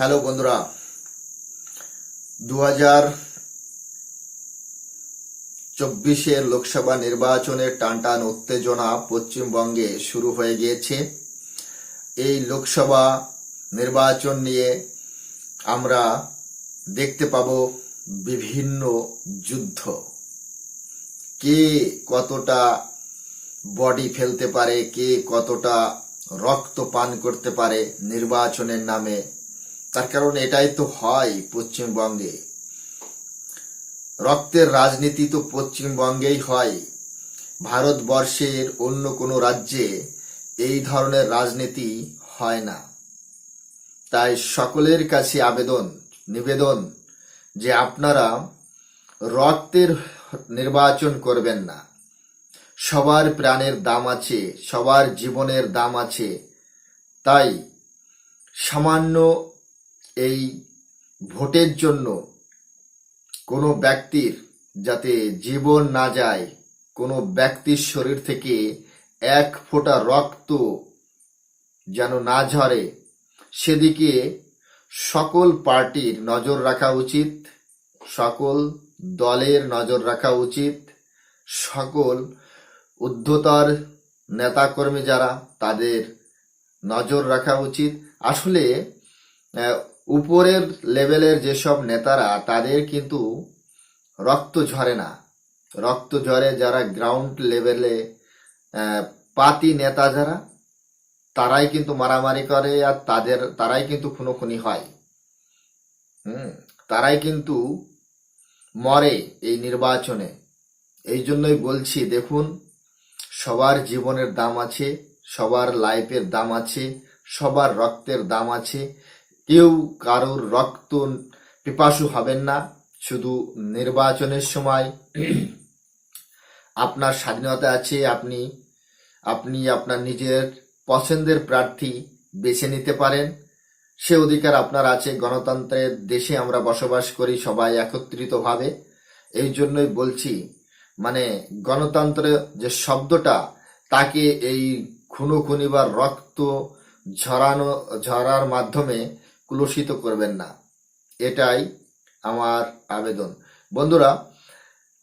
Hello বন্ধুরা, 2024 লোকসভা নির্বাচনের টানটান উত্তেজনা পশ্চিমবঙ্গে শুরু হয়ে গিয়েছে। এই লোকসভা নির্বাচন নিয়ে আমরা দেখতে পাব বিভিন্ন যুদ্ধ। কে কতটা বডি ফেলতে পারে, কে কতটা রক্ত পান করতে পারে নির্বাচনের নামে। তার কারণ এটাই তো হয় পশ্চিমবঙ্গে, রক্তের রাজনীতি তো পশ্চিমবঙ্গেই হয়। ভারতবর্ষের অন্য কোনো রাজ্যে এই ধরনের রাজনীতি হয় না। তাই সকলের কাছে নিবেদন যে আপনারা রক্তের নির্বাচন করবেন না। সবার প্রাণের দাম আছে, সবার জীবনের দাম আছে। তাই সামান্য এই ভোটের জন্য কোনো ব্যক্তির যাতে জীবন না যায়, কোনো ব্যক্তির শরীর থেকে এক ফোঁটা রক্ত যেন না ঝরে, সেদিকে সকল পার্টির নজর রাখা উচিত, সকল দলের নজর রাখা উচিত, সকল ঊর্ধ্বতর নেতাকর্মী যারা তাদের নজর রাখা উচিত। আসলে উপরের লেভেলের যেসব নেতারা তাদের কিন্তু রক্ত ঝরে না, রক্ত ঝরে যারা গ্রাউন্ড লেভেলে পাতি নেতা যারা, তারাই কিন্তু মারামারি করে আর তারাই কিন্তু খুনোখুনি হয়। তারাই কিন্তু মরে এই নির্বাচনে। এই জন্যই বলছি, দেখুন, সবার জীবনের দাম আছে, সবার লাইফের দাম আছে, সবার রক্তের দাম আছে। কেউ কারোর রক্ত পিপাসু হবেন না। শুধু নির্বাচনের সময় আপনার স্বাধীনতা আছে, আপনি আপনার নিজের পছন্দের প্রার্থী বেছে নিতে পারেন, সে অধিকার আপনার আছে। গণতন্ত্রের দেশে আমরা বসবাস করি সবাই একত্রিতভাবে। এই জন্যই বলছি, মানে গণতন্ত্রের যে শব্দটা, তাকে এই খুনোখুনি বা রক্ত ঝরার মাধ্যমে কুলুষিত করবেন না। এটাই আমার আবেদন। বন্ধুরা,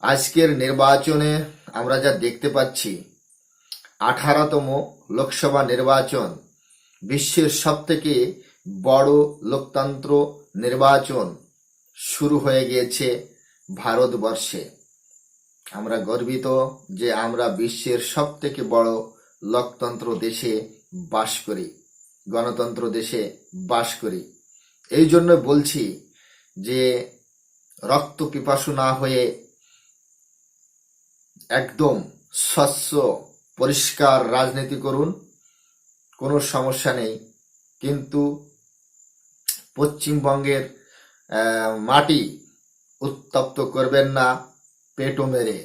আজকের নির্বাচনে আমরা যা দেখতে পাচ্ছি, 18তম লোকসভা নির্বাচন, বিশ্বের সবথেকে বড় লোকতন্ত্র নির্বাচন শুরু হয়ে গিয়েছে ভারতবর্ষে। আমরা গর্বিত যে আমরা বিশ্বের সবথেকে বড় লোকতন্ত্র দেশে বাস করি, গণতন্ত্র দেশে বাস করি। এই জন্য বলছি যে রক্ত পিপাসু না হয়ে একদম স্বচ্ছ পরিষ্কার রাজনীতি করুন, কোনো সমস্যা নেই। কিন্তু পশ্চিমবঙ্গের মাটি উত্তপ্ত করবেন না পেটো মেরে,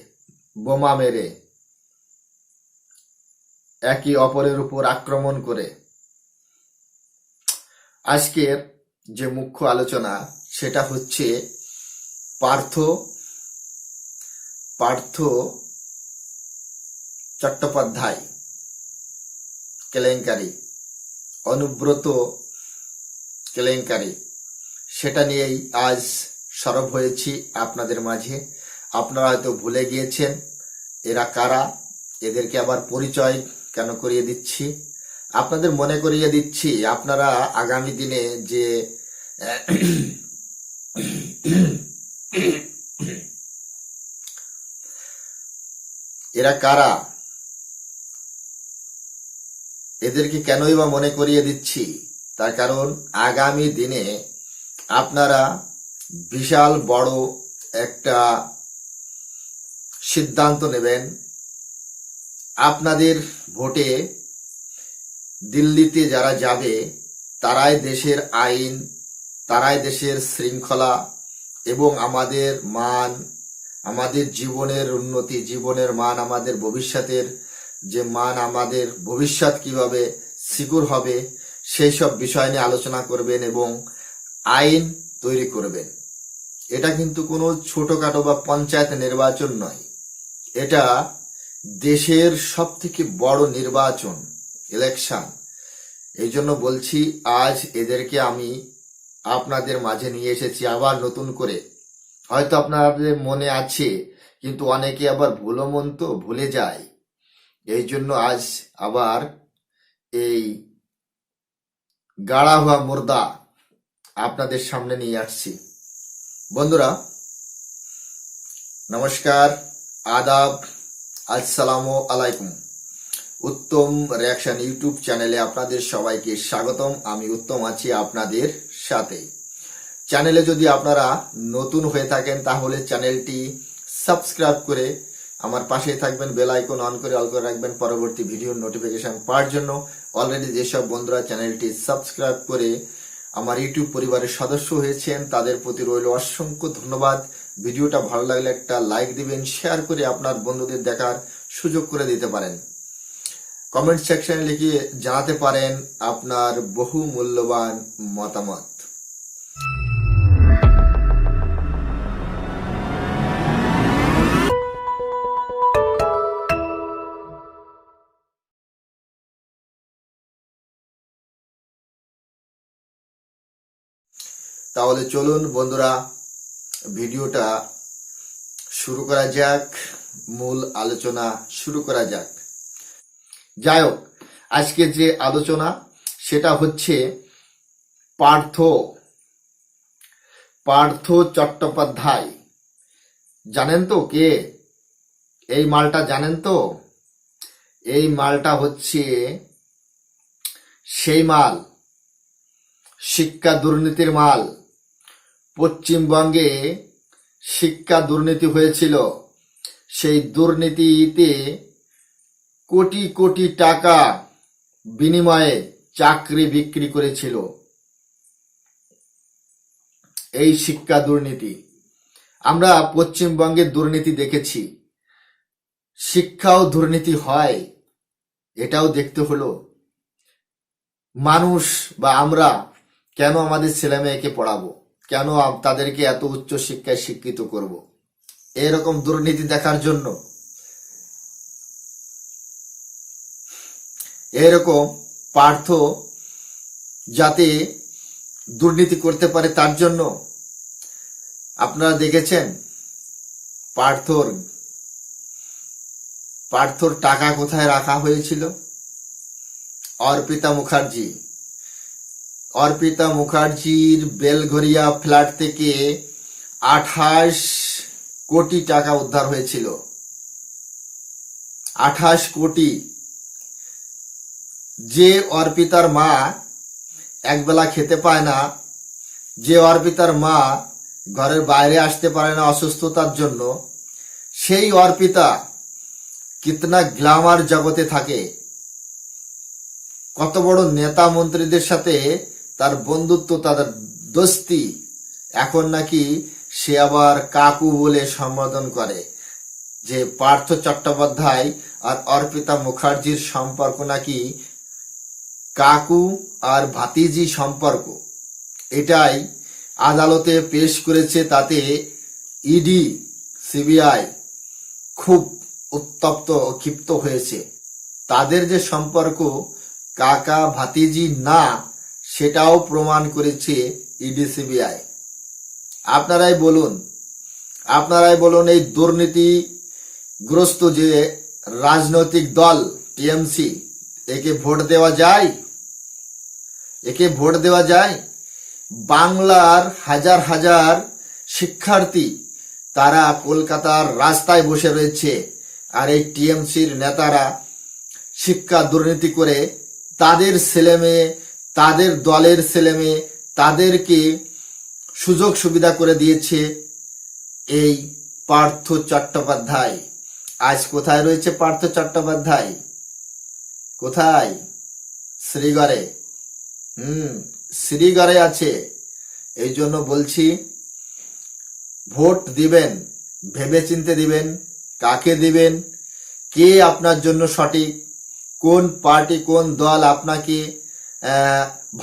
বোমা মেরে, একে অপরের উপর আক্রমণ করে। আজকের যে মুখ্য আলোচনা সেটা হচ্ছে পার্থ চট্টোপাধ্যায় কেলেঙ্কারি, অনুব্রত কেলেঙ্কারি, সেটা নিয়েই আজ সরব হয়েছি আপনাদের মাঝে। আপনারা হয়তো ভুলে গিয়েছেন এরা কারা, এদেরকে আবার পরিচয় কেন করিয়ে দিচ্ছি, আপনাদের মনে করিয়ে দিচ্ছি। আপনারা আগামী দিনে যে এরা কারা, এদেরকে কেনই বা মনে করিয়ে দিচ্ছি, তার কারণ আগামী দিনে আপনারা বিশাল বড় একটা সিদ্ধান্ত নেবেন। আপনাদের ভোটে দিল্লিতে যারা যাবে, তারাই দেশের আইন, তারাই দেশের শৃঙ্খলা এবং আমাদের মান, আমাদের জীবনের উন্নতি, জীবনের মান, আমাদের ভবিষ্যতের যে মান, আমাদের ভবিষ্যৎ কিভাবে সিকিউর হবে, সেই সব বিষয় নিয়ে আলোচনা করবেন এবং আইন তৈরি করবেন। এটা কিন্তু কোনো ছোটখাটো বা পঞ্চায়েত নির্বাচন নয়, এটা দেশের সব থেকে বড় নির্বাচন, ইলেকশন। এই জন্য বলছি, আজ এদেরকে আমি আপনাদের মাঝে নিয়ে এসেছি আবার নতুন করে। হয়তো আপনাদের মনে আছে, কিন্তু অনেকে আবার ভুলো মন তো ভুলে যায়। এই জন্য আজ আবার এই গাড়া হওয়া মুর্দা আপনাদের সামনে নিয়ে আসছি। বন্ধুরা নমস্কার, আদাব, আসসালামু আলাইকুম। উত্তম রিয়াকশন ইউটিউব চ্যানেলে আপনাদের সবাইকে স্বাগতম। আমি উত্তম আছি আপনাদের সাথে। চ্যানেলে যদি আপনারা নতুন হয়ে থাকেন তাহলে চ্যানেলটি সাবস্ক্রাইব করে আমার পাশেই থাকবেন, বেল আইকন অন করে অল করে রাখবেন পরবর্তী ভিডিওর নোটিফিকেশন পাওয়ার জন্য। অলরেডি যেসব বন্ধুরা চ্যানেলটি সাবস্ক্রাইব করে আমার ইউটিউব পরিবারের সদস্য হয়েছেন তাদের প্রতি রইল অসংখ্য ধন্যবাদ। ভিডিওটা ভালো লাগলে একটা লাইক দিবেন, শেয়ার করে আপনার বন্ধুদের দেখার সুযোগ করে দিতে পারেন। কমেন্ট সেকশনে লিখে জানাতে পারেন আপনার বহু মূল্যবান মতামত। তাহলে চলুন বন্ধুরা ভিডিওটা শুরু করা যাক, মূল আলোচনা শুরু করা যাক। যাই হোক, আজকে যে আলোচনা সেটা হচ্ছে পার্থ চট্টোপাধ্যায়। জানেন তো কে এই মালটা? জানেন তো এই মালটা হচ্ছে সেই মাল, শিক্ষা দুর্নীতির মাল। পশ্চিমবঙ্গে শিক্ষা দুর্নীতি হয়েছিল, সেই দুর্নীতিতে কোটি কোটি টাকা বিনিময়ে চাকরি বিক্রি করেছিল। এই শিক্ষা দুর্নীতি আমরা পশ্চিমবঙ্গের দুর্নীতি দেখেছি, শিক্ষাও দুর্নীতি হয় এটাও দেখতে হলো। মানুষ বা আমরা কেন আমাদের ছেলে মেয়েকে পড়াবো, কেন তাদেরকে এত উচ্চ শিক্ষায় শিক্ষিত করব? এরকম দুর্নীতি দেখার জন্য? এরকম পার্থ যাতে দুর্নীতি করতে পারে তার জন্য? আপনারা দেখেছেন পার্থর টাকা কোথায় রাখা হয়েছিল? অর্পিতা মুখার্জির বেলঘরিয়া ফ্ল্যাট থেকে 28 কোটি টাকা উদ্ধার হয়েছিল। 28 কোটি। যে অর্পিতার মা একবেলা খেতে পায় না, যে অর্পিতার মা ঘরের বাইরে আসতে পারে না অসুস্থতার জন্য, সেই অর্পিতা কিতনা গ্ল্যামার জগতে থাকে। কত বড় নেতা মন্ত্রীদের সাথে তার বন্ধুত্ব, তাদের দোস্তি। এখন নাকি সে আবার কাকু বলে সম্বোধন করে। যে পার্থ চট্টোপাধ্যায় আর অর্পিতা মুখার্জির সম্পর্ক নাকি কাকু আর ভাতিজি সম্পর্ক, এটাই আদালতে পেশ করেছে। তাতে ইডি সিবিআই খুব উত্তপ্ত ও ক্ষিপ্ত হয়েছে। তাদের যে সম্পর্ক কাকা ভাতিজি না, সেটাও প্রমাণ করেছে ইডি সিবিআই। আপনারাই বলুন এই দুর্নীতিগ্রস্ত যে রাজনৈতিক দল টিএমসি, একে ভোট দেওয়া যায়? বাংলার হাজার হাজার শিক্ষার্থী তারা কলকাতার রাস্তায় বসে রয়েছে, আর এই টিএমসির নেতারা শিক্ষা দুর্নীতি করে তাদের ছেলেমেয়ে, তাদের দলের ছেলেমেয়ে, তাদেরকে সুযোগ সুবিধা করে দিয়েছে। এই পার্থ চট্টোপাধ্যায় আজ কোথায় রয়েছে? পার্থ চট্টোপাধ্যায় কোথায়? শ্রীগড়ে। শ্রীগড়ে আছে। এই জন্য বলছি, ভোট দিবেন ভেবে চিনতে দিবেন। কাকে দিবেন, কে আপনার জন্য সঠিক, কোন পার্টি কোন দল আপনাকে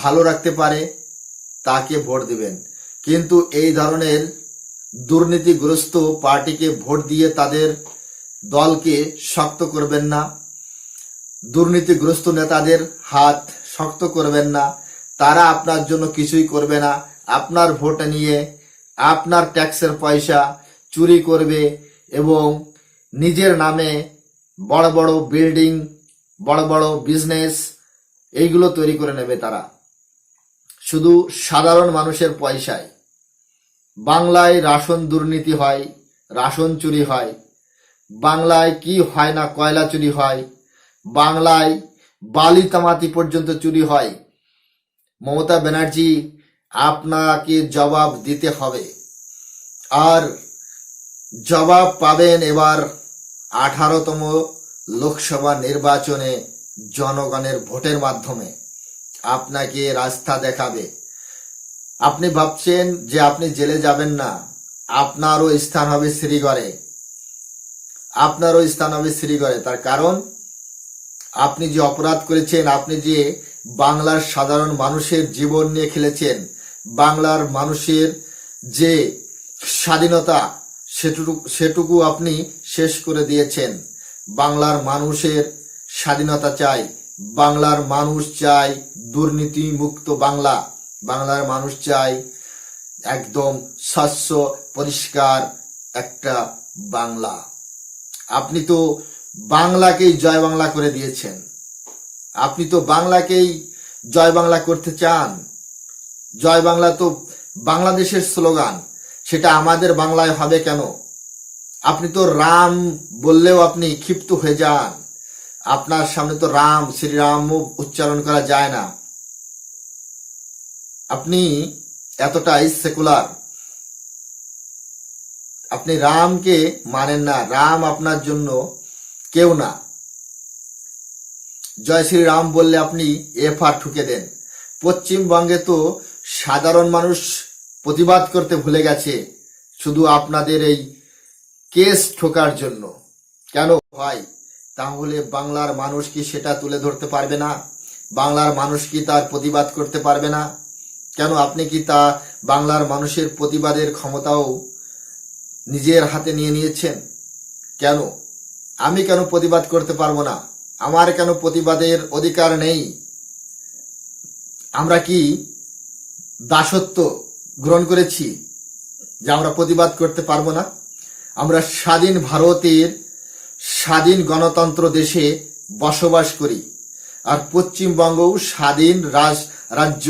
ভালো রাখতে পারে, তাকে ভোট দিবেন। কিন্তু এই ধরনের দুর্নীতিগ্রস্ত পার্টিকে ভোট দিয়ে তাদের দলকে শক্ত করবেন না, দুর্নীতিগ্রস্ত নেতাদের হাত শক্ত করবেন না। তারা আপনার জন্য কিছুই করবে না, আপনার ভোট নিয়ে আপনার ট্যাক্সের পয়সা চুরি করবে এবং নিজের নামে বড় বড় বিল্ডিং, বড় বড় বিজনেস এইগুলো তৈরি করে নেবে তারা, শুধু সাধারণ মানুষের পয়সায়। বাংলায় রাশন দুর্নীতি হয়, রাশন চুরি হয়, বাংলায় কি হয় না, কয়লা চুরি হয়, বাংলায় বালি তামাতি পর্যন্ত চুরি হয়। মমতা ব্যানার্জি, আপনাকে জবাব দিতে হবে। আর জবাব পাবেন এবার 18তম লোকসভা নির্বাচনে জনগণের ভোটের মাধ্যমে। আপনাকে রাস্তা দেখাবে। আপনি ভাবছেন যে আপনি জেলে যাবেন না, আপনারও স্থান হবে শ্রীগড়ে, আপনারও স্থান হবে শ্রীগড়ে। তার কারণ আপনি যে অপরাধ করেছেন, আপনি যে বাংলার সাধারণ মানুষের জীবন নিয়ে খেলেছেন, বাংলার মানুষের যে স্বাধীনতা সেটুকু আপনি শেষ করে দিয়েছেন। বাংলার মানুষের স্বাধীনতা চাই, বাংলার মানুষ চাই দুর্নীতি মুক্ত বাংলা, বাংলার মানুষ চাই একদম স্বচ্ছ পরিষ্কার একটা বাংলা। আপনি তো বাংলাকেই জয় বাংলা করে দিয়েছেন, আপনি তো বাংলাকেই জয় বাংলা করতে চান। জয় বাংলা তো বাংলাদেশের স্লোগান, সেটা আমাদের বাংলায় হবে কেন? আপনি তো রাম বললেও আপনি ক্ষিপ্ত হয়ে যান, আপনার সামনে তো রাম, শ্রীরাম উচ্চারণ করা যায় না। আপনি এতটাই সেকুলার, আপনি রামকে মানেন না, রাম আপনার জন্য কেউ না। জয় শ্রী রাম বললে আপনি এফআর ঠুকে দেন। পশ্চিমবঙ্গে তো সাধারণ মানুষ প্রতিবাদ করতে ভুলে গেছে, শুধু আপনাদের এই কেস ঠোকার জন্য। কেন হয়? তাহলে বাংলার মানুষ কি সেটা তুলে ধরতে পারবে না? বাংলার মানুষ কি তার প্রতিবাদ করতে পারবে না? কেন আপনি কি তা বাংলার মানুষের প্রতিবাদের ক্ষমতাও নিজের হাতে নিয়ে নিয়েছেন? কেন আমি কেন প্রতিবাদ করতে পারবো না? আমার কেন প্রতিবাদের অধিকার নেই? আমরা কি দাসত্ব গ্রহণ করেছি যে আমরা প্রতিবাদ করতে পারবো না? আমরা স্বাধীন ভারতের স্বাধীন গণতন্ত্র দেশে বসবাস করি, আর পশ্চিমবঙ্গও স্বাধীন রাজ্য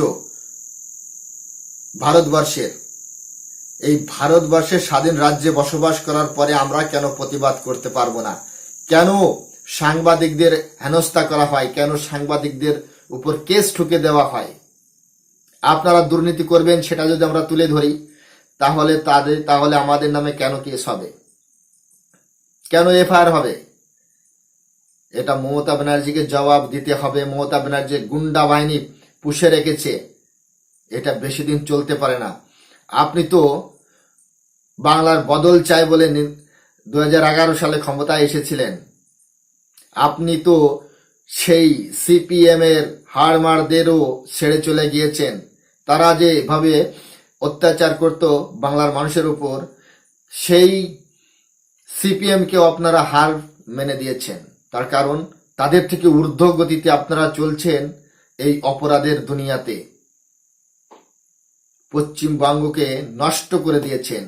ভারতবর্ষের। এই ভারতবর্ষের স্বাধীন রাজ্যে বসবাস করার পরে আমরা কেন প্রতিবাদ করতে পারবো না? কেন সাংবাদিকদের হেনস্থা করা হয়? কেন সাংবাদিকদের উপর কেস ঠুকে দেওয়া হয়? আপনারা দুর্নীতি করবেন সেটা যদি আমরা তুলে ধরি, তাহলে আমাদের নামে কেন কেস হবে, কেন এফআইআর হবে? এটা মমতা ব্যানার্জিকে জবাব দিতে হবে। মমতা ব্যানার্জি গুন্ডা বাহিনী পুষে রেখেছে, এটা বেশি দিন চলতে পারে না। আপনি তো বাংলার বদল চাই বলে 2011 সালে ক্ষমতায় এসেছিলেন। আপনি তো সেই সিপিএম এর হাড়মারদেরও ছেড়ে চলে গিয়েছেন। তারা যেভাবে অত্যাচার করত বাংলার মানুষের উপর, সেই সিপিএম কেও আপনারা হার মেনে দিয়েছেন। তার কারণ তাদের থেকে ঊর্ধ্ব গতিতে আপনারা চলছেন এই অপরাধের দুনিয়াতে। পশ্চিমবঙ্গকে নষ্ট করে দিয়েছেন।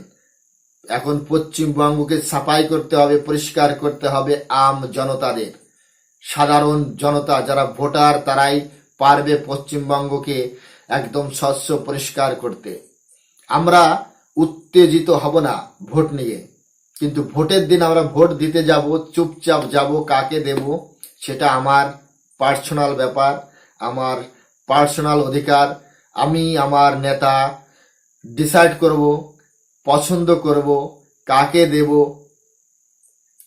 এখন পশ্চিমবঙ্গকে সাফাই করতে হবে, পরিষ্কার করতে হবে আম জনতাদের। সাধারণ জনতা যারা ভোটার, তারাই পারবে পশ্চিমবঙ্গকে একদম স্বচ্ছ পরিষ্কার করতে। আমরা উত্তেজিত হব না ভোট নিয়ে, কিন্তু ভোটের দিন আমরা ভোট দিতে যাব, চুপচাপ যাব। কাকে দেব সেটা আমার পার্সোনাল ব্যাপার, আমার পার্সোনাল অধিকার। আমি আমার নেতা ডিসাইড করব, পছন্দ করব কাকে দেব,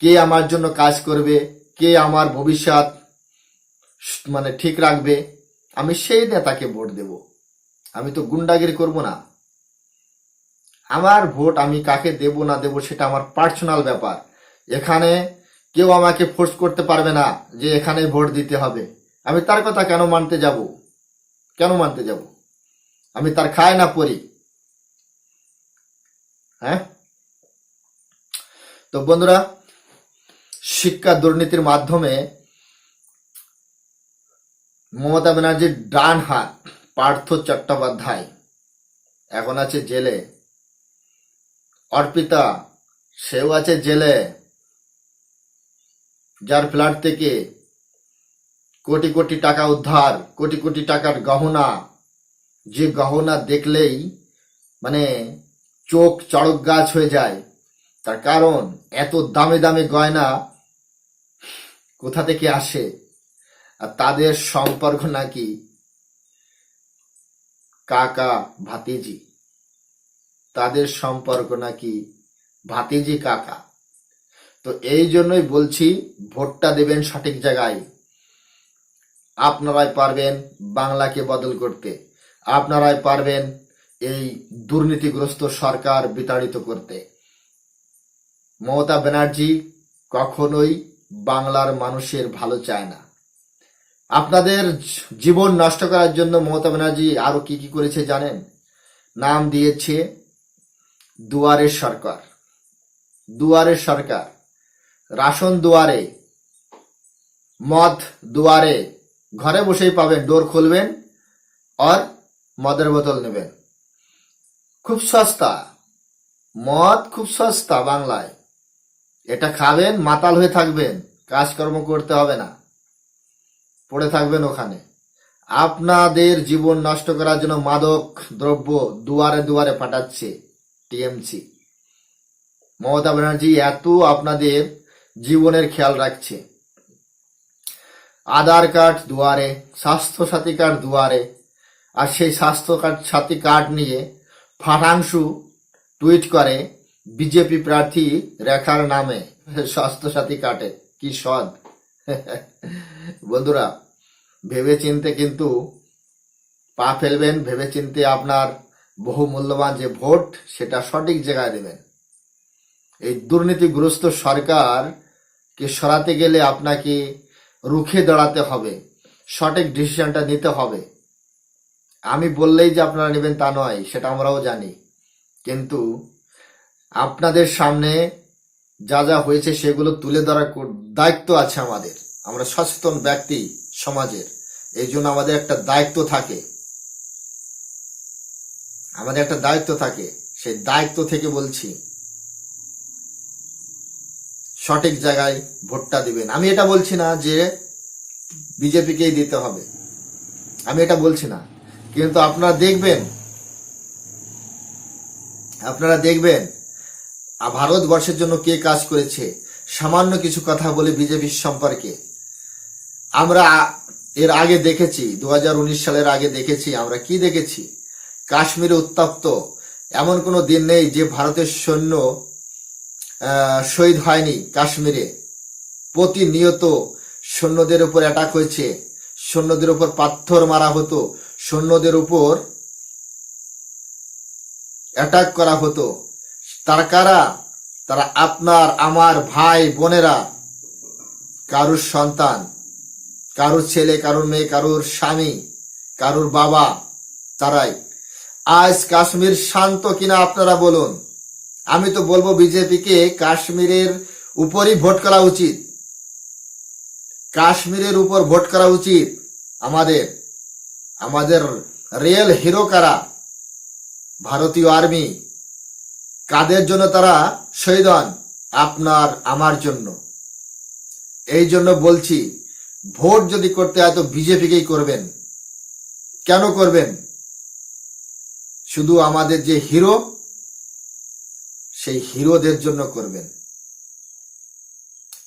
কে আমার জন্য কাজ করবে, কে আমার ভবিষ্যৎ ঠিক রাখবে, আমি সেই নেতাকে ভোট দেব। আমি তো গুন্ডাগিরি করব না। আমার ভোট আমি কাকে দেব না দেব সেটা আমার পার্সোনাল ব্যাপার। এখানে কেউ আমাকে ফোর্স করতে পারবে না যে এখানে ভোট দিতে হবে। আমি তার কথা কেন মানতে যাব? আমি তার খায় না পড়ি? হ্যাঁ, তো বন্ধুরা, শিক্ষা দুর্নীতির মাধ্যমে মমতা ব্যানার্জির ডান হাত পার্থ চট্টোপাধ্যায় এখন আছে জেলে। অর্পিতা, সেও আছে জেলে, যার ফ্ল্যাট থেকে কোটি কোটি টাকা উদ্ধার, কোটি কোটি টাকার গহনা, যে গহনা দেখলেই মানে চোখ চড়ক গাছ হয়ে যায়। তার কারণ এত দামি দামি গয়না কোথা থেকে আসে, আর তাদের সম্পর্ক নাকি কাকা ভাতিজি, তাদের সম্পর্ক নাকি ভাতিজি কাকা। তো এই জন্যই বলছি, ভোটটা দেবেন সঠিক জায়গায়। আপনারাই পারবেন বাংলাকে বদল করতে, আপনারাই পারবেন এই দুর্নীতিগ্রস্ত সরকার বিতাড়িত করতে। মমতা ব্যানার্জি কখনোই বাংলার মানুষের ভালো চায় না। আপনাদের জীবন নষ্ট করার জন্য মমতা ব্যানার্জি আরো কি কি করেছে জানেন? নাম দিয়েছে দুয়ারের সরকার। দুয়ারের সরকার, রাশন দুয়ারে, মদ দুয়ারে, ঘরে বসেই পাবেন, ডোর খুলবেন আর মদের বোতল নেবেন। খুব সস্তা মদ, খুব সস্তা বাংলায়। এটা খাবেন, মাতাল হয়ে থাকবেন, কাজকর্ম করতে হবে না, পড়ে থাকবেন ওখানে। আপনাদের জীবন নষ্ট করার জন্য মাদক দ্রব্য দুয়ারে দুয়ারে পাঠাচ্ছে টিএমসি। মমতা ব্যানার্জি এত আপনাদের জীবনের খেয়াল রাখছে। আধার কার্ড দুয়ারে, স্বাস্থ্য সাথী কার্ড দুয়ারে, আর সেই স্বাস্থ্য সাথী কার্ড নিয়ে ফাটাংশু টুইট করে বিজেপি প্রার্থী রেখার নামে স্বাস্থ্য সাথী কার্ডে। কি সদ! বন্ধুরা, ভেবে চিনতে কিন্তু পা ফেলবেন, ভেবে চিনতে আপনার বহু মূল্যবান যে ভোট সেটা সঠিক জায়গায় দেবেন। এই দুর্নীতিগ্রস্ত সরকারকে সরাতে গেলে আপনাকে রুখে দাঁড়াতে হবে, সঠিক ডিসিশনটা নিতে হবে। আমি বললেই যে আপনারা নেবেন তা নয়, সেটা আমরাও জানি, কিন্তু আপনাদের সামনে যা যা হয়েছে সেগুলো তুলে ধরার দায়িত্ব আছে আমাদের। আমরা সচেতন ব্যক্তি সমাজের, এই জন্য আমাদের একটা দায়িত্ব থাকে, আমাদের একটা দায়িত্ব থাকে। সেই দায়িত্ব থেকে বলছি, সঠিক জায়গায় ভোটটা দিবেন। আমি এটা বলছি না যে বিজেপিকেই দিতে হবে, আমি এটা বলছি না, কিন্তু আপনারা দেখবেন ভারতবর্ষের জন্য কে কাজ করেছে। সামান্য কিছু কথা বলে বিজেপির সম্পর্কে আমরা এর আগে দেখেছি, 2019 সালের আগে দেখেছি। আমরা কি দেখেছি? কাশ্মীরে উত্তপ্ত, এমন কোনো দিন নেই যে ভারতের সৈন্য শহীদ হয়নি কাশ্মীরে। প্রতিনিয়ত সৈন্যদের উপর অ্যাটাক হয়েছে, সৈন্যদের উপর পাথর মারা হতো, সৈন্যদের উপর অ্যাটাক করা হতো। তারা কারা? তারা আপনার আমার ভাই বোনেরা, কারুর সন্তান, কারুর ছেলে, কারুর মেয়ে, কারুর স্বামী, কারুর বাবা, তারাই। আজ কাশ্মীর শান্ত কিনা আপনারা বলুন। আমি তো বলবো বিজেপিকে কাশ্মীরের উপরই ভোট করা উচিত, কাশ্মীরের উপর ভোট করা উচিত। আমাদের রিয়েল হিরো কারা? ভারতীয় আর্মি। কাদের জন্য তারা শহীদ হন? আপনার আমার জন্য। এই জন্য বলছি, ভোট যদি করতে হয় তো বিজেপিকেই করবেন। কেন করবেন? শুধু আমাদের যে হিরো, সেই হিরোদের জন্য করবেন।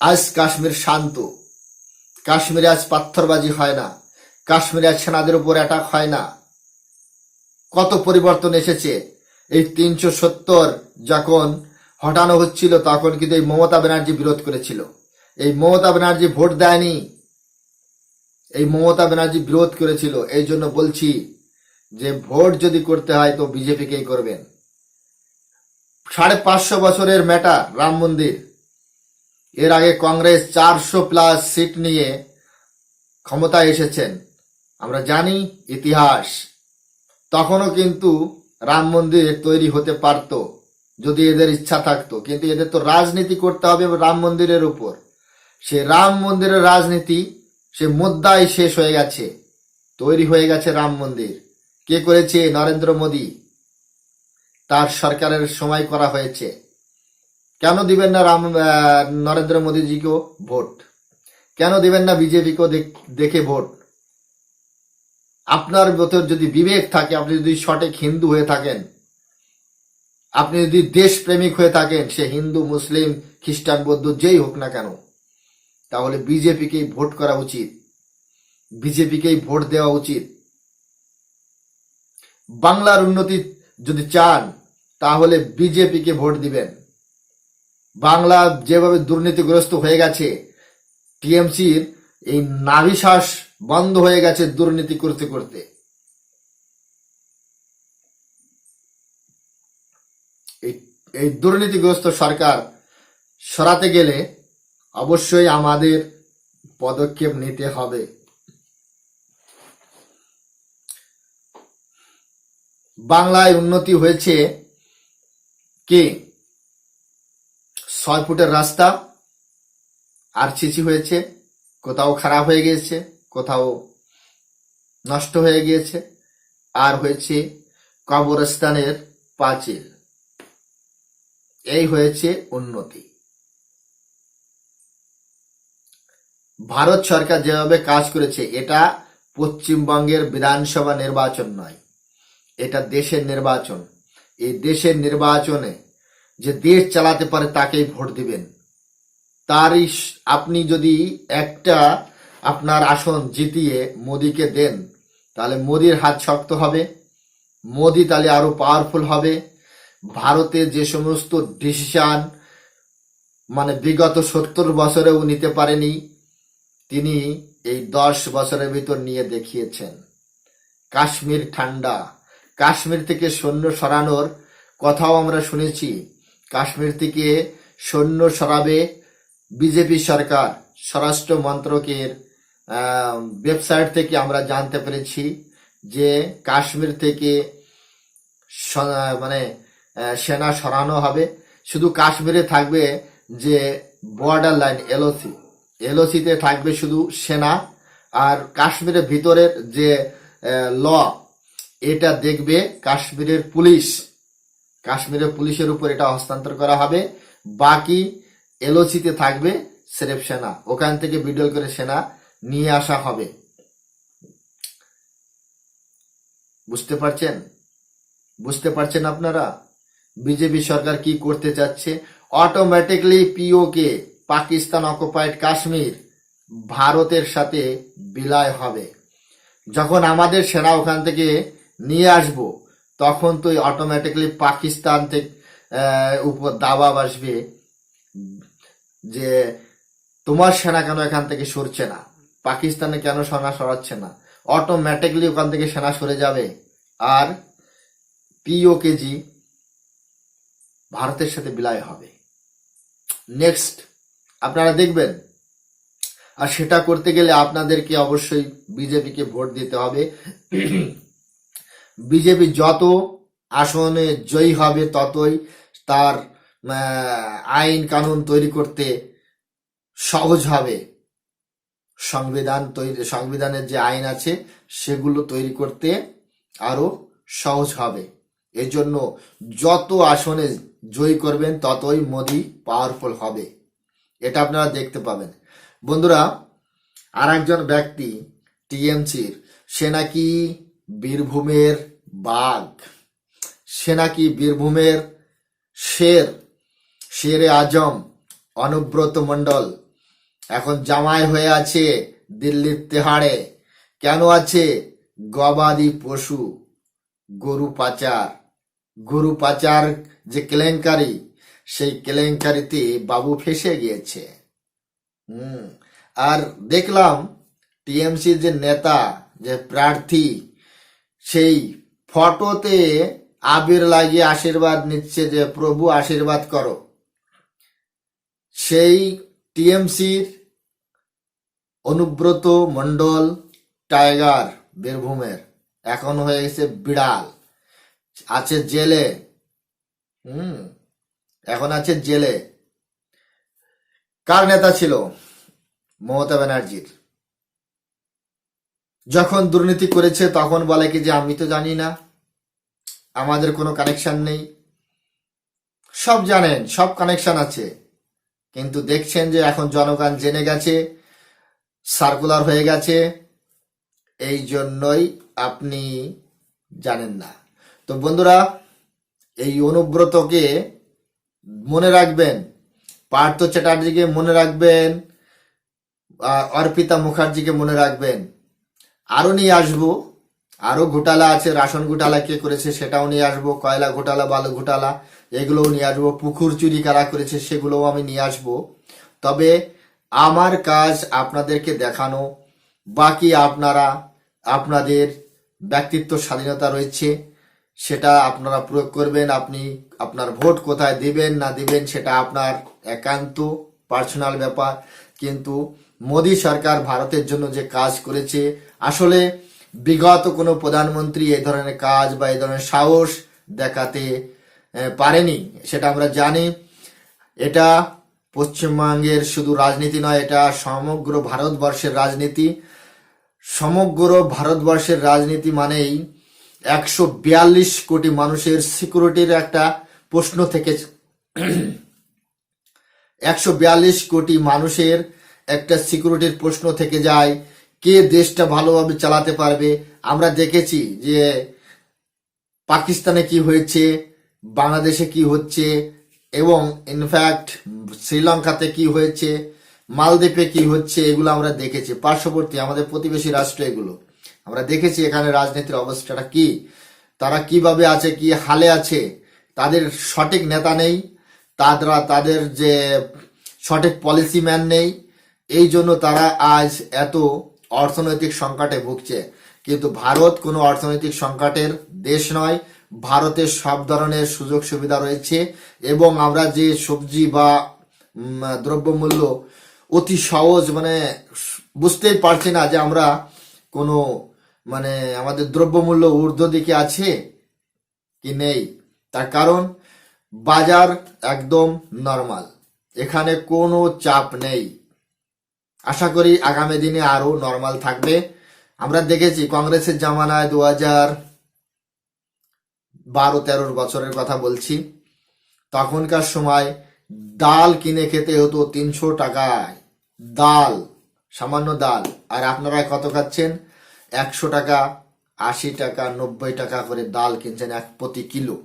আজ কাশ্মীর শান্ত, কাশ্মীরে আজ পাথরবাজি হয় না, কাশ্মীরে আজ সেনাদের উপর অ্যাটাক হয় না। কত পরিবর্তন এসেছে। এই 370 যখন হটানো হচ্ছিল তখন কিন্তু এই মমতা ব্যানার্জি বিরোধ করেছিল। এই মমতা ব্যানার্জি ভোট দেয়নি, এই মমতা ব্যানার্জি বিরোধ করেছিল। এই জন্য বলছি যে ভোট যদি করতে হয় তো বিজেপিকেই করবেন। 550 বছরের ম্যাটার রাম মন্দির। এর আগে কংগ্রেস 400+ সিট নিয়ে ক্ষমতায় এসেছেন, আমরা জানি ইতিহাস। তখনও কিন্তু রাম মন্দির তৈরি হতে পারত যদি এদের ইচ্ছা থাকতো, কিন্তু এদের তো রাজনীতি করতে হবে রাম মন্দিরের উপর। সে রাম মন্দিরের রাজনীতি, সে মুদ্রাই শেষ হয়ে গেছে, তৈরি হয়ে গেছে রাম মন্দির। কে করেছে? নরেন্দ্র মোদী। তার সরকারের সময় করা হয়েছে। কেন দিবেন না নরেন্দ্র মোদীজিকেও ভোট? কেন দিবেন না বিজেপিকেও দেখে ভোট? আপনার ভেতর যদি বিবেক থাকে, আপনি যদি সঠিক হিন্দু হয়ে থাকেন, আপনি যদি দেশপ্রেমিক হয়ে থাকেন, সে হিন্দু, মুসলিম, খ্রিস্টান, বৌদ্ধ যেই হোক না কেন, তাহলে বিজেপিকেই ভোট করা উচিত, বিজেপিকেই ভোট দেওয়া উচিত। বাংলার উন্নতি যদি চান তাহলে বিজেপিকে ভোট দিবেন। বাংলা যেভাবে দুর্নীতিগ্রস্ত হয়ে গেছে, টিএমসির এই নাভিশ্বাস বন্ধ হয়ে গেছে দুর্নীতি করতে করতে। এই দুর্নীতিগ্রস্ত সরকার সরাতে গেলে অবশ্যই আমাদের পদক্ষেপ নিতে হবে। বাংলায় উন্নতি হয়েছে কি? 6 ফুটের রাস্তা আরসিসি হয়েছে, কোথাও খারাপ হয়ে গিয়েছে, কোথাও নষ্ট হয়ে গিয়েছে, আর হয়েছে কবরস্থানের পাঁচিল। এই হয়েছে উন্নতি। ভারত সরকার যেভাবে কাজ করেছে, এটা পশ্চিমবঙ্গের বিধানসভা নির্বাচন নয়, এটা দেশের নির্বাচন। এই দেশের নির্বাচনে যে দেশ চালাতে পারে তাকেই ভোট দিবেন। তারই আপনি যদি একটা আপনার আসন জিতিয়ে মোদিকে দেন, তাহলে মোদির হাত শক্ত হবে, মোদি তাহলে আরো পাওয়ারফুল হবে। ভারতে যে সমস্ত ডিসিশন মানে বিগত 70 বছরেও নিতে পারেনি, তিনি এই 10 বছরের ভিতর নিয়ে দেখিয়েছেন। কাশ্মীর ঠান্ডা, কাশ্মীর থেকে সৈন্য সরানোর কথাও আমরা শুনেছি। কাশ্মীর থেকে সৈন্য সরাবে বিজেপি সরকার। স্বরাষ্ট্র মন্ত্রকের ওয়েবসাইট থেকে আমরা জানতে পেরেছি যে কাশ্মীর থেকে মানে সেনা সরানো হবে। শুধু কাশ্মীরে থাকবে যে বর্ডার লাইন এলওসি, এলওসিতে থাকবে শুধু সেনা, আর কাশ্মীরের ভিতরের যে ল এটা দেখবে কাশ্মীরের পুলিশ। কাশ্মীরের পুলিশের উপর এটা হস্তান্তর করা হবে। বাকি এলওসিতে থাকবে স্রেফ সেনা, ওখান থেকে বিডল করে সেনা নিয়ে আসা হবে। বুঝতে পারছেন? বুঝতে পারছেন আপনারা বিজেপি সরকার কি করতে চাচ্ছে? অটোমেটিকলি পিওকে, পাকিস্তান অকুপাইড কাশ্মীর, ভারতের সাথে বিলয় হবে। যখন আমাদের সেনা ওখান থেকে নিয়ে আসবো, তখন তো অটোমেটিকলি পাকিস্তান থেকে উপর দাবাব আসবে যে তোমার সেনা কেন এখান থেকে সরছে না, পাকিস্তানে কেন সেনা সরাচ্ছে না। অটোমেটিকলি ওখান থেকে সেনা সরে যাবে, আর পিওকেজি ভারতের সাথে বিলয় হবে। নেক্সট আপনারা দেখবেন। আর সেটা করতে গেলে আপনাদেরকে অবশ্যই বিজেপিকে ভোট দিতে হবে। বিজেপি যত আসনে জয়ী হবে ততই তার আইন কানুন তৈরি করতে সহজ হবে। সংবিধানের যে আইন আছে সেগুলো তৈরি করতে আরো সহজ হবে। এই জন্য যত আসনে জয়ী করবেন ততই মোদি পাওয়ারফুল হবে, এটা আপনারা দেখতে পাবেন। বন্ধুরা, আর একজন ব্যক্তি টিএমসির, সে নাকি বীরভূমের বাঘ, সে নাকি বীরভূমের শেরে আজম অনুব্রত মণ্ডল এখন জামাই হয়ে আছে দিল্লির তেহাড়ে। কেন আছে? গবাদি পশু, গরু পাচার যে কেলেঙ্কারি, সেই কেলেঙ্কারিতে বাবু ফেসে গিয়েছে। আর দেখলাম টিএমসির যে নেতা, যে প্রার্থী, সেই ফটোতে আবির লাগিয়ে আশীর্বাদ নিচ্ছে যে প্রভু আশীর্বাদ করো। সেই টিএমসির অনুব্রত মণ্ডল টাইগার বীরভূমের এখন হয়ে গেছে বিড়াল, আছে জেলে। এখন আছে জেলে। কার নেতা ছিল? মমতা ব্যানার্জির। যখন দুর্নীতি করেছে তখন বলে কি যে আমি তো জানি না, আমাদের কোনো কানেকশন নেই, সব জানেন, সব কানেকশন আছে, কিন্তু দেখছেন যে এখন জনগণ জেনে গেছে, সার্কুলার হয়ে গেছে, এই জন্যই আপনি জানেন না। তো বন্ধুরা, এই অনুব্রতকে মনে রাখবেন, পার্থ চ্যাটার্জিকে মনে রাখবেন, অর্পিতা মুখার্জিকে মনে রাখবেন। আরো নিয়ে আসবো, আরো ঘোটালা আছে, রাশন ঘোটালা কে করেছে সেটাও নিয়ে আসবো, কয়লা ঘোটালা, বালু ঘোটালা এগুলোও নিয়ে আসবো, পুকুর চুরি কারা করেছে সেগুলোও আমি নিয়ে আসবো। তবে আমার কাজ আপনাদেরকে দেখানো, বাকি আপনারা আপনাদের ব্যক্তিত্ব স্বাধীনতা রয়েছে, সেটা আপনারা প্রয়োগ করবেন। আপনি আপনার ভোট কোথায় দিবেন না দিবেন সেটা আপনার একান্ত পার্সোনাল ব্যাপার, কিন্তু মোদী সরকার ভারতের জন্য যে কাজ করেছে, আসলে বিগত কোনো প্রধানমন্ত্রী এই ধরনের কাজ বা এই ধরনের সাহস দেখাতে পারেনি, সেটা আমরা জানি। এটা পশ্চিমবঙ্গের শুধু রাজনীতি নয়, এটা সমগ্র ভারতবর্ষের রাজনীতি। সমগ্র ভারতবর্ষের রাজনীতি মানেই 142 কোটি মানুষের সিকিউরিটির একটা প্রশ্ন থেকে 142 কোটি মানুষের একটা সিকিউরিটির প্রশ্ন থেকে যায়, কে দেশটা ভালোভাবে চালাতে পারবে। আমরা দেখেছি যে পাকিস্তানে কি হয়েছে, বাংলাদেশে কি হচ্ছে, এবং ইনফ্যাক্ট শ্রীলঙ্কাতে কি হয়েছে, মালদ্বীপে কি হচ্ছে, এগুলো আমরা দেখেছি। পার্শ্ববর্তী আমাদের প্রতিবেশী রাষ্ট্র, এগুলো আমরা দেখেছি। এখানে রাজনীতির অবস্থাটা কি, তারা কিভাবে আছে, কি হালে আছে, তাদের সঠিক নেতা নেই, তাদের যে সঠিক পলিসি ম্যান নেই, এই জন্য তারা আজ এত অর্থনৈতিক সংকটে ভুগছে। কিন্তু ভারত কোনো অর্থনৈতিক সংকটের দেশ নয়, ভারতের সব ধরনের সুযোগ সুবিধা রয়েছে, এবং আমরা যে সবজি বা দ্রব্যমূল্য অতি সহজ, মানে বুঝতেই পারছি না যে আমরা কোনো আমাদের দ্রব্যমূল্য ঊর্ধ্ব দিকে আছে কি নেই। তার কারণ বাজার একদম নর্মাল, এখানে কোনো চাপ নেই। আশা করি আগামী দিনে আরো নর্মাল থাকবে। আমরা দেখেছি কংগ্রেসের জামানায় 2012-13 বছরের কথা বলছি, তখনকার সময় ডাল কিনে খেতে হতো 300 টাকায়, ডাল, সামান্য ডাল। আর আপনারা কত খাচ্ছেন? 100 টাকা, 80 টাকা, 90 টাকা করে ডাল কিনছেন প্রতি কিলো।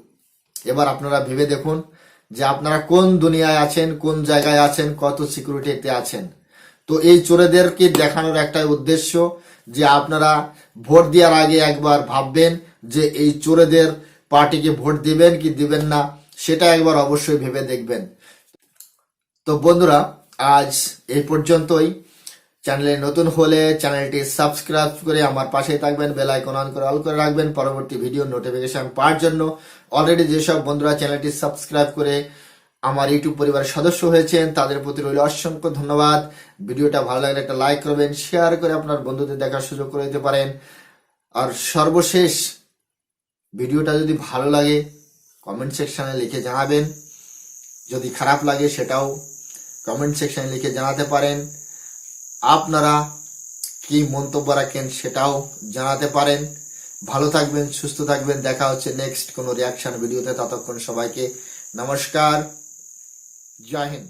এবার আপনারা ভেবে দেখুন যে আপনারা কোন দুনিয়ায় আছেন, কোন জায়গায় আছেন, কত সিকিউরিটিতে আছেন। তো এই চোরেদেরকে দেখানোর একটাই উদ্দেশ্য যে আপনারা ভোট দেওয়ার আগে একবার ভাববেন যে এই চোরেদের পার্টিকে ভোট দিবেন কি দিবেন না, সেটা একবার অবশ্যই ভেবে দেখবেন। তো বন্ধুরা, আজ এই পর্যন্তই। চ্যানেলে নতুন হলে চ্যানেলটি সাবস্ক্রাইব করে আমার পাশে থাকবেন, বেল আইকন অন করে অল করে রাখবেন পরবর্তী ভিডিও নোটিফিকেশন পাওয়ার জন্য। অলরেডি যেসব বন্ধুরা চ্যানেলটি সাবস্ক্রাইব করে আমার ইউটিউব পরিবারের সদস্য হয়েছেন তাদের প্রতি রইল অসংখ্য ধন্যবাদ। ভিডিওটা ভালো লাগলে একটা লাইক করবেন, শেয়ার করে আপনার বন্ধুদের দেখার সুযোগ করে দিতে পারেন। আর সর্বশেষ, ভিডিওটা যদি ভালো লাগে কমেন্ট সেকশনে লিখে জানাবেন, যদি খারাপ লাগে সেটাও কমেন্ট সেকশনে লিখে জানাতে পারেন। আপনারা কি মন্তব্য রাখেন সেটাও জানাতে পারেন। ভালো থাকবেন, সুস্থ থাকবেন। দেখা হচ্ছে নেক্সট কোনো রিয়াকশন ভিডিওতে। ততক্ষণ সবাইকে নমস্কার, জয় হিন্দ।